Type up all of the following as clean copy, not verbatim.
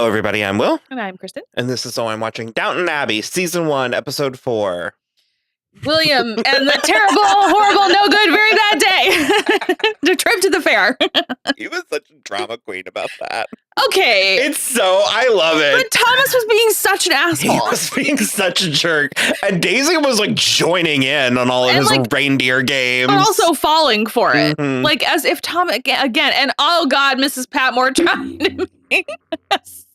everybody. I'm Will. And I'm Kristin. And this is So I'm Watching Downton Abbey, Season 1, Episode 4. William and the terrible, horrible, no good, very bad day. The trip to the fair. He was such a drama queen about that. Okay. I love it. But Thomas was being such an asshole. He was being such a jerk. And Daisy was like joining in on all of his reindeer games. But also falling for it. Mm-hmm. Like as if Tom, again, and oh God, Mrs. Patmore trying to make us.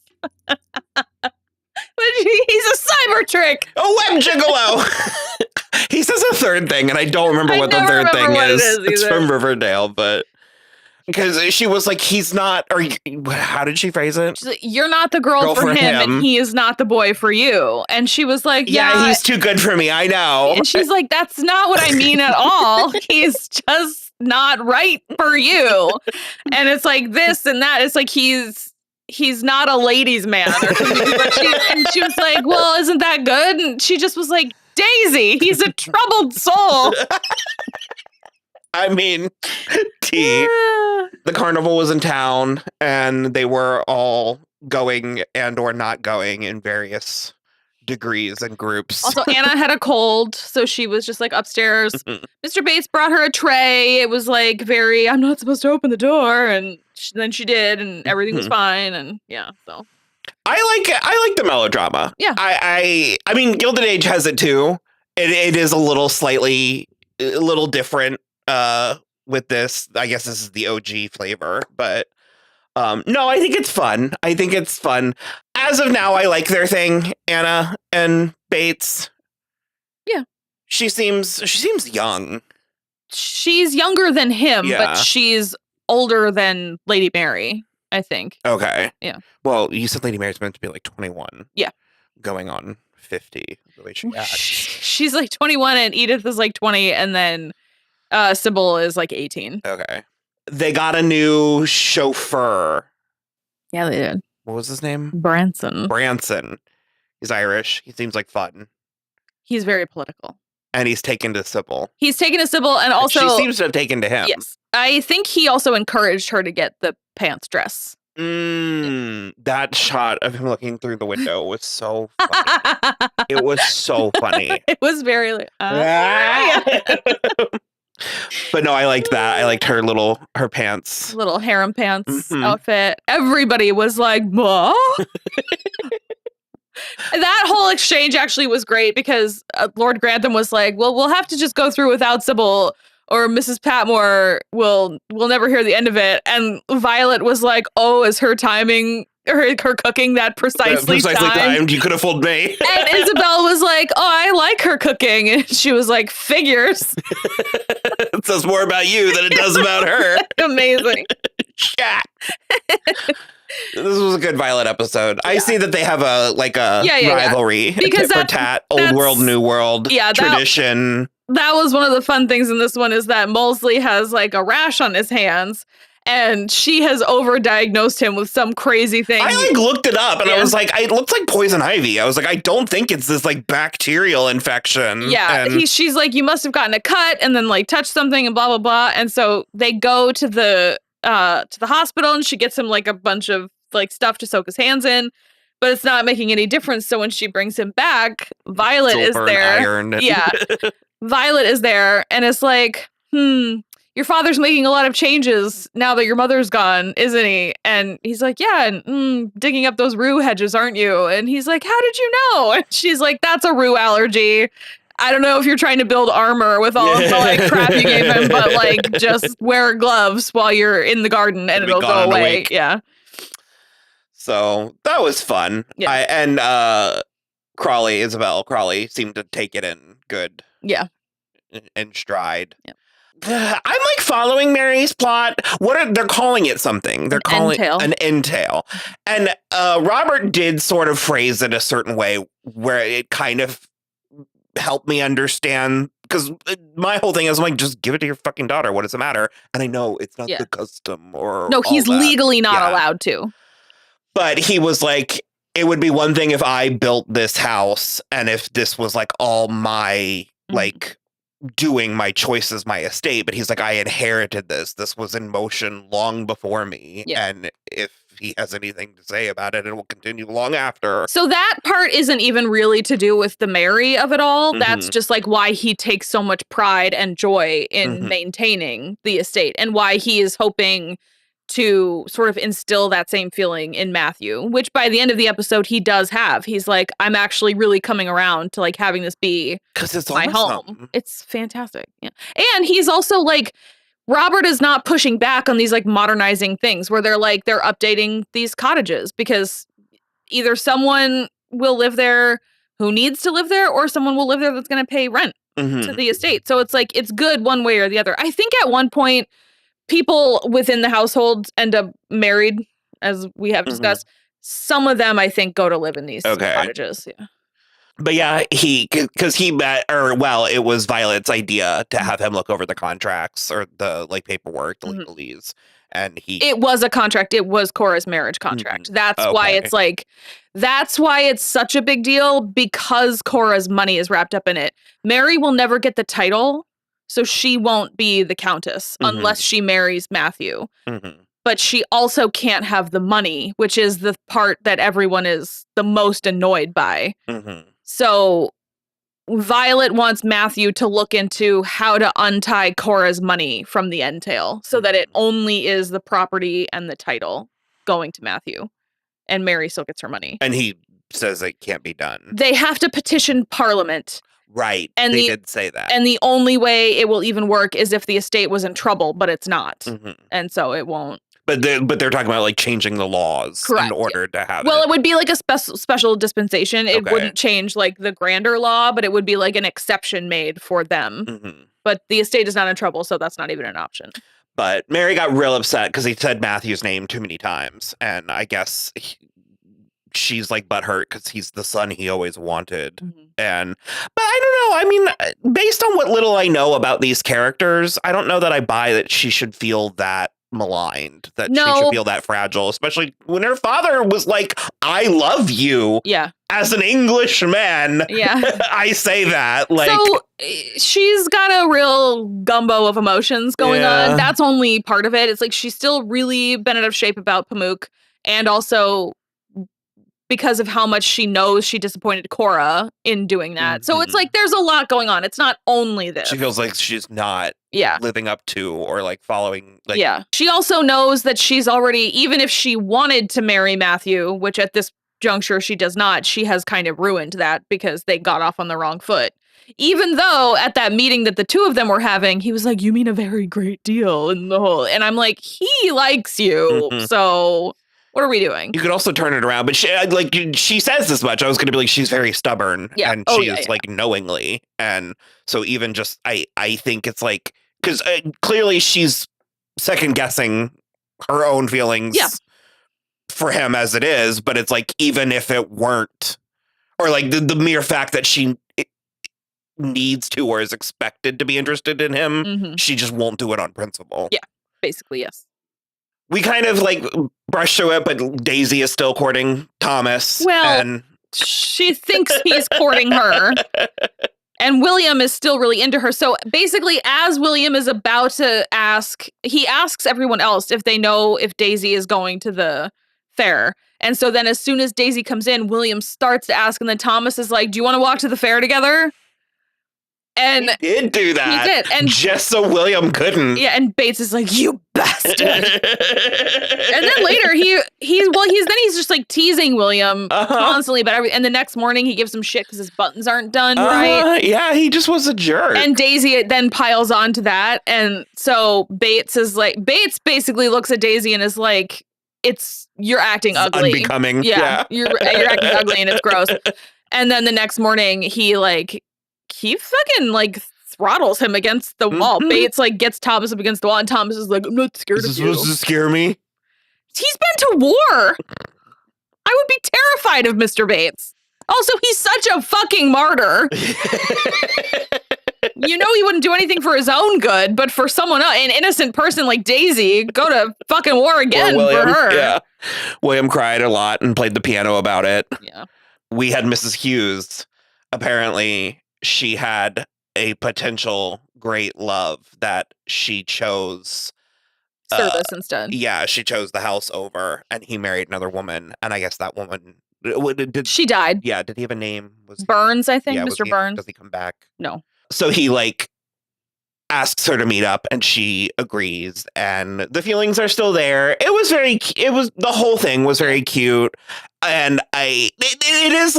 But he's a cyber trick. A web gigolo. He says a third thing, and I don't remember what the third thing is. It's from Riverdale, but because she was like, he's not, or how did she phrase it? She's like, you're not the girl for him, and he is not the boy for you. And she was like, yeah, he's too good for me. I know. And she's like, that's not what I mean at all. He's just not right for you. And it's like this and that. It's like he's not a ladies' man or something. And she was like, well, isn't that good? And she just was like, Daisy, he's a troubled soul. I mean, the carnival was in town and they were all going and or not going in various degrees and groups. Also, Anna had a cold, so she was just like upstairs. Mr. Bates brought her a tray. It was like very, I'm not supposed to open the door. And then she did, and everything was fine. And yeah, so. I like the melodrama. Yeah. I mean, Gilded Age has it too. It is a little different with this. I guess this is the OG flavor, but no, I think it's fun. As of now, I like their thing, Anna and Bates. Yeah. She seems young. She's younger than him, Yeah. but she's older than Lady Mary, I think. Okay. Yeah. Well, you said Lady Mary's meant to be like 21. Yeah. Going on 50, the way she acts. She's like 21 and Edith is like 20, and then Sybil is like 18. Okay. They got a new chauffeur. Yeah, they did. What was his name? Branson. He's Irish. He seems like fun. He's very political. And he's taken to Sybil. And also she seems to have taken to him. Yes. I think he also encouraged her to get the pants dress. That shot of him looking through the window was so funny. It was so funny. It was very like, But no, I liked that. I liked her pants. Little harem pants outfit. Everybody was like, "What?" That whole exchange actually was great because Lord Grantham was like, well, we'll have to just go through without Sybil or Mrs. Patmore will never hear the end of it. And Violet was like, oh, is her timing her cooking that precisely timed? You could have fooled me. And Isabel was like, oh, I like her cooking. And she was like, figures. It says more about you than it does about her. Amazing. Chat. This was a good Violet episode. Yeah. I see that they have a rivalry. Because tit for tat, old world, new world, tradition. That was one of the fun things in this one is that Molesley has like a rash on his hands and she has overdiagnosed him with some crazy thing. I looked it up and I was like, it looks like poison ivy. I was like, I don't think it's this like bacterial infection. Yeah. She's like, you must have gotten a cut and then like touched something and blah, blah, blah. And so they go to the hospital and she gets him like a bunch of like stuff to soak his hands in, but it's not making any difference. So when she brings him back, Violet is there. Yeah. Violet is there and it's like, your father's making a lot of changes now that your mother's gone, isn't he? And he's like, yeah, and digging up those rue hedges, aren't you? And he's like, how did you know? And she's like, that's a rue allergy. I don't know if you're trying to build armor with all of the like crap you gave him, but like just wear gloves while you're in the garden and it'll go away. Yeah. So that was fun. Yeah. Isabel Crawley seemed to take it in good. Yeah. In stride. Yeah. I'm like following Mary's plot. They're calling it something. They're calling it an entail. And Robert did sort of phrase it a certain way where it kind of helped me understand, because my whole thing is like, just give it to your fucking daughter. What does it matter? And I know it's not the custom or no, he's legally not allowed to. But he was like, it would be one thing if I built this house and if this was like all my like doing my choices, my estate. But he's like, I inherited this. This was in motion long before me. Yeah. And if he has anything to say about it, it will continue long after. So that part isn't even really to do with the Mary of it all. That's just like why he takes so much pride and joy in maintaining the estate, and why he is hoping to sort of instill that same feeling in Matthew, which by the end of the episode he does have. He's like, I'm actually really coming around to like having this be it's my home. It's fantastic. Yeah. And he's also like, Robert is not pushing back on these like modernizing things where they're updating these cottages, because either someone will live there who needs to live there, or someone will live there that's going to pay rent to the estate. So it's like, it's good one way or the other. I think at one point people within the household end up married, as we have discussed. Some of them, I think, go to live in these cottages. Yeah. But yeah, it was Violet's idea to have him look over the contracts or the like paperwork, the legalese. And it was a contract. It was Cora's marriage contract. That's why it's such a big deal, because Cora's money is wrapped up in it. Mary will never get the title, so she won't be the countess unless she marries Matthew. But she also can't have the money, which is the part that everyone is the most annoyed by. So Violet wants Matthew to look into how to untie Cora's money from the entail so that it only is the property and the title going to Matthew, and Mary still gets her money. And he says it can't be done. They have to petition Parliament. Right. And they did say that. And the only way it will even work is if the estate was in trouble, but it's not. And so it won't. But they're talking about like changing the laws in order to have it would be like a special dispensation. It wouldn't change like the grander law, but it would be like an exception made for them. But the estate is not in trouble, so that's not even an option. But Mary got real upset because he said Matthew's name too many times. And I guess she's like butthurt because he's the son he always wanted. But I don't know. I mean, based on what little I know about these characters, I don't know that I buy that she should feel that maligned, that she should feel that fragile, especially when her father was like, I love you. Yeah. As an English man. Yeah. I say that. Like, so she's got a real gumbo of emotions going on. That's only part of it. It's like she's still really bent out of shape about Pamuk, and also because of how much she knows she disappointed Cora in doing that. So it's like there's a lot going on. It's not only this. She feels like she's not living up to or like following. Like, she also knows that she's already, even if she wanted to marry Matthew, which at this juncture she does not, she has kind of ruined that because they got off on the wrong foot. Even though at that meeting that the two of them were having, he was like, you mean a very great deal in the whole. And I'm like, he likes you. So what are we doing? You could also turn it around, but she says this much. I was going to be like, she's very stubborn, and she is like knowingly, and so even just I think it's like, because clearly she's second guessing her own feelings for him as it is, but it's like even if it weren't, or like the mere fact that she needs to or is expected to be interested in him, she just won't do it on principle. Yeah, basically, yes. We kind of like brush through it, but Daisy is still courting Thomas. Well, and she thinks he's courting her. And William is still really into her. So basically, as William is about to ask, he asks everyone else if they know if Daisy is going to the fair. And so then as soon as Daisy comes in, William starts to ask, and then Thomas is like, do you want to walk to the fair together? And he did do that. He did. And just so William couldn't. Yeah, and Bates is like, you bastard. And then later he's just like teasing William constantly about everything. And the next morning he gives him shit because his buttons aren't done right. Yeah, he just was a jerk. And Daisy then piles on to that. And so Bates basically looks at Daisy and is like, you're acting ugly. Unbecoming. Yeah. You're acting ugly and it's gross. And then the next morning he fucking like throttles him against the wall. Bates like gets Thomas up against the wall, and Thomas is like, I'm not scared of you. Is this supposed to scare me? He's been to war. I would be terrified of Mr. Bates. Also, he's such a fucking martyr. You know he wouldn't do anything for his own good, but for someone else, an innocent person like Daisy, go to fucking war again for her. Yeah. William cried a lot and played the piano about it. Yeah. We had Mrs. Hughes. Apparently, she had a potential great love that she chose service instead. Yeah, she chose the house over, and he married another woman, and I guess that woman she died. Yeah, did he have a name? Was Burns, I think, Mr. Burns. Does he come back? No. So he asks her to meet up, and she agrees, and the feelings are still there. The whole thing was very cute, and it is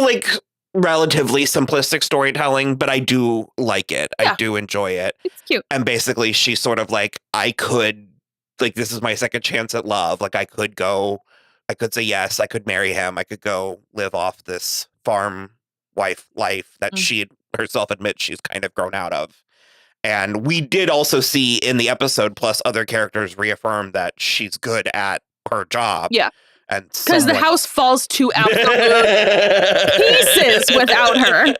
relatively simplistic storytelling, but I do like it. Yeah. I do enjoy it. It's cute. And basically she's sort of I could, this is my second chance at love. I could say yes, I could marry him. I could go live off this farm wife life that she herself admits she's kind of grown out of. And we did also see in the episode, plus other characters reaffirm that she's good at her job. Yeah. And because the house falls to absolute pieces without her.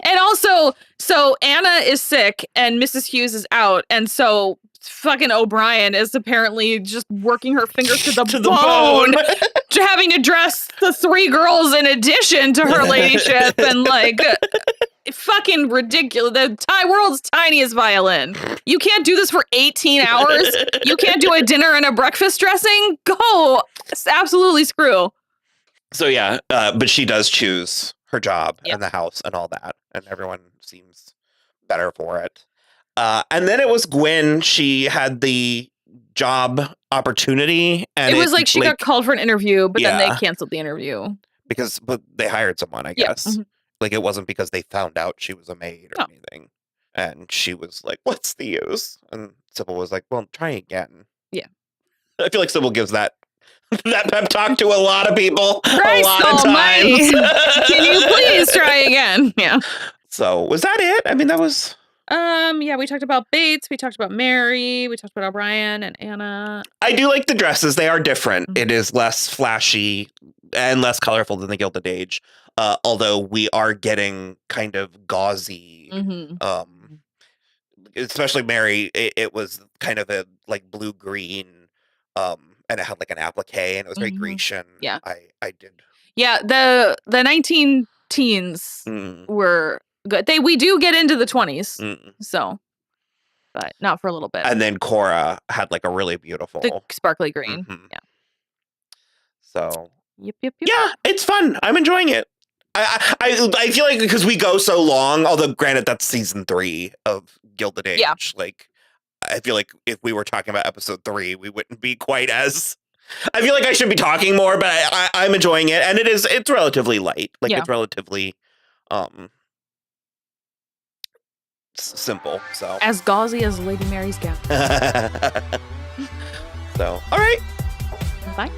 And also, so Anna is sick and Mrs. Hughes is out. And so fucking O'Brien is apparently just working her fingers to the bone. Having to dress the 3 girls in addition to her ladyship and fucking ridiculous. The world's tiniest violin. You can't do this for 18 hours. You can't do a dinner and a breakfast dressing. Go. Absolutely screw. So yeah, but she does choose her job and the house and all that, and everyone seems better for it. And then it was Gwen. She had the job opportunity, and it was she got called for an interview, but then they canceled the interview but they hired someone, I guess. Mm-hmm. It wasn't because they found out she was a maid or anything. And she was like, "What's the use?" And Sybil was like, "Well, try again." Yeah, I feel like Sybil gives that pep talk to a lot of people, Christ a lot of times. Can you please try again? Yeah. So was that it? I mean, that was. Yeah, we talked about Bates, we talked about Mary, we talked about O'Brien and Anna. I do like the dresses. They are different. Mm-hmm. It is less flashy and less colorful than the Gilded Age. Although we are getting kind of gauzy, especially Mary, it was kind of a blue-green, and it had an applique, and it was very Grecian. Yeah. I did. Yeah, the 19 teens were good. We do get into the 20s, so, but not for a little bit. And then Cora had a really beautiful, the sparkly green. Mm-hmm. Yeah. So. Yep. Yeah, it's fun. I'm enjoying it. I feel like because we go so long, although granted that's season 3 of Gilded Age. Yeah. I feel like if we were talking about episode 3, we wouldn't be quite as. I feel like I should be talking more, but I'm enjoying it, and it's relatively light. It's relatively simple. So as gauzy as Lady Mary's gown. So all right. Bye.